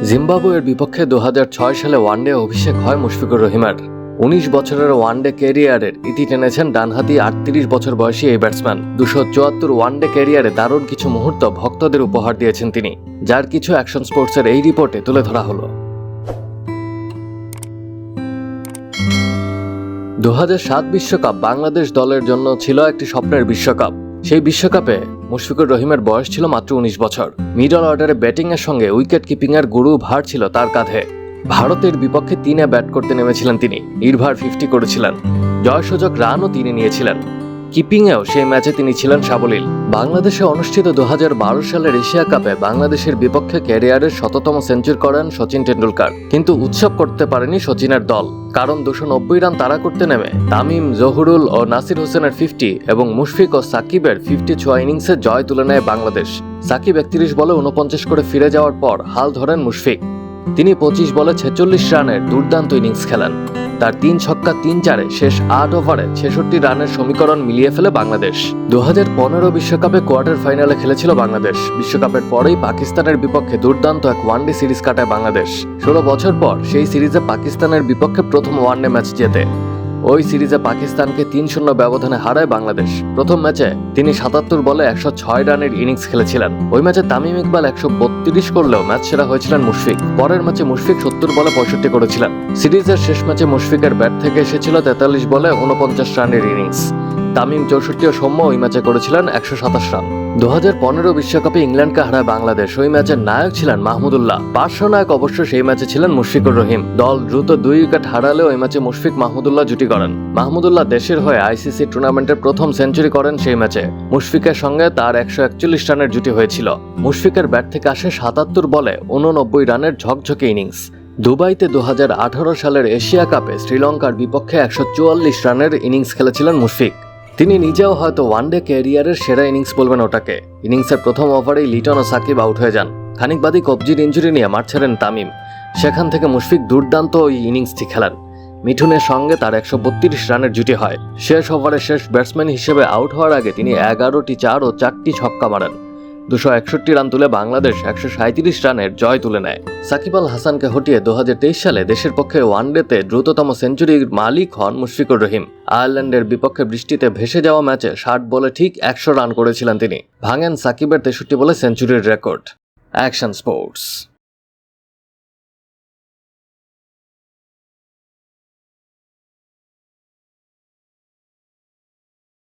জিম্বাবুয়ের বিপক্ষে 2006 সালে ওয়ানডে অভিষেক হয় মুশফিকুর রহিমের। 19 বছরের ওয়ানডে ক্যারিয়ারের ইতি টেনেছেন ডানহাতি 38 বছর বয়সী এই ব্যাটসম্যান। 274 ওয়ানডে ক্যারিয়ারে দারুণ কিছু মুহূর্ত ভক্তদের উপহার দিয়েছেন তিনি, যার কিছু অ্যাকশন স্পোর্টসের এই রিপোর্টে তুলে ধরা হলো। 2007 বিশ্বকাপ বাংলাদেশ দলের জন্য ছিল একটি স্বপ্নের বিশ্বকাপ। সেই বিশ্বকাপে মুশফিকুর রহিমের বয়স ছিল মাত্র 19 বছর। মিডল অর্ডারে ব্যাটিংয়ের সঙ্গে উইকেট কিপিংয়ের গুরু ভার ছিল তার কাঁধে। ভারতের বিপক্ষে 3-এ ব্যাট করতে নেমেছিলেন তিনি। নির্ভার 50 করেছিলেন, জয়সূচক রানও তিনি নিয়েছিলেন। কিপিংয়েও সেই ম্যাচে তিনি ছিলেন সাবলীল। বাংলাদেশে অনুষ্ঠিত 2012 সালের এশিয়া কাপে বাংলাদেশের বিপক্ষে ক্যারিয়ারের 100তম সেঞ্চুরি করেন সচিন টেন্ডুলকার। কিন্তু উৎসব করতে পারেনি সচিনের দল, কারণ 290 রান তাড়া করতে নেমে তামিম, জহুরুল ও নাসির হোসেনের 50 এবং মুশফিক ও সাকিবের 50 ছোঁয়া ইনিংসে জয় তুলে নেয় বাংলাদেশ। সাকিব 31 বলে 49 করে ফিরে যাওয়ার পর হাল ধরেন মুশফিক। তিনি 25 বলে 46 রানের দুর্দান্ত ইনিংস খেলেন। তার 3 ছক্কা 3 চারে শেষ 8 ওভারে 66 রানের সমীকরণ মিলিয়ে ফেলে বাংলাদেশ। 2015 বিশ্বকাপে কোয়ার্টার ফাইনালে খেলেছিল বাংলাদেশ। বিশ্বকাপের পরেই পাকিস্তানের বিপক্ষে দুর্দান্ত এক ওয়ানডে সিরিজ কাটায় বাংলাদেশ। 16 বছর পর সেই সিরিজে পাকিস্তানের বিপক্ষে প্রথম ওয়ানডে ম্যাচ জেতে। ওই সিরিজে পাকিস্তানকে 3-0 ব্যবধানে হারায় বাংলাদেশ। প্রথম ম্যাচে তিনি 77 বলে 106 রানের ইনিংস খেলেছিলেন। ওই ম্যাচে তামিম ইকবাল 132 করলেও ম্যাচ সেরা হয়েছিলেন মুশফিক। পরের ম্যাচে মুশফিক 70 বলে 65 করেছিলেন। সিরিজের শেষ ম্যাচে মুশফিকের ব্যাট থেকে এসেছিল 43 বলে 49 রানের ইনিংস। তামিম 64 ও সৌম্য ওই ম্যাচে করেছিলেন 127 রান। 2015 বিশ্বকাপে ইংল্যান্ডকে হারায় বাংলাদেশ। ওই ম্যাচের নায়ক ছিলেন মাহমুদুল্লাহ। পার্শ্বনায়ক অবশ্য সেই ম্যাচে ছিলেন মুশফিকুর রহিম। দল দ্রুত 2 উইকেট হারালেও ওই ম্যাচে মুশফিক মাহমুদুল্লাহ জুটি করেন। মাহমুদুল্লাহ দেশের হয়ে আইসিসি টুর্নামেন্টের প্রথম সেঞ্চুরি করেন সেই ম্যাচে। মুশফিকের সঙ্গে তার 141 রানের জুটি হয়েছিল। মুশফিকের ব্যাট থেকে আসে 77 বলে 89 রানের ঝকঝকে ইনিংস। দুবাইতে 2018 সালের এশিয়া কাপে শ্রীলঙ্কার বিপক্ষে 144 রানের ইনিংস খেলেছিলেন মুশফিক। তিনি নিজেও হয়তো ওয়ানডে ক্যারিয়ারের সেরা ইনিংস বলবেন ওটাকে। ইনিংসের প্রথম ওভারেই লিটন ও সাকিব আউট হয়ে যান। খানিক বাদই কবজির ইঞ্জুরি নিয়ে মাঠ ছাড়েন তামিম। সেখান থেকে মুশফিক দুর্দান্ত ওই ইনিংসটি খেলেন। মিঠুনের সঙ্গে তার 132 রানের জুটি হয়। শেষ ওভারে শেষ ব্যাটসম্যান হিসেবে আউট হওয়ার আগে তিনি 11টি 4 ও 4টি ছক্কা মারেন। 261 রান তুলে বাংলাদেশ 137 রানের জয় তুলে নেয়। সাকিব আল হাসানকে হটিয়ে 2023 সালে দেশের পক্ষে ওয়ানডেতে দ্রুততম সেঞ্চুরির মালিক হন মুশফিকুর রহিম। আয়ারল্যান্ডের বিপক্ষে বৃষ্টিতে ভেসে যাওয়া ম্যাচে 60 বলে ঠিক 100 রান করেছিলেন তিনি। ভাঙেন সাকিবের 63 বলে সেঞ্চুরির রেকর্ড। Action sports.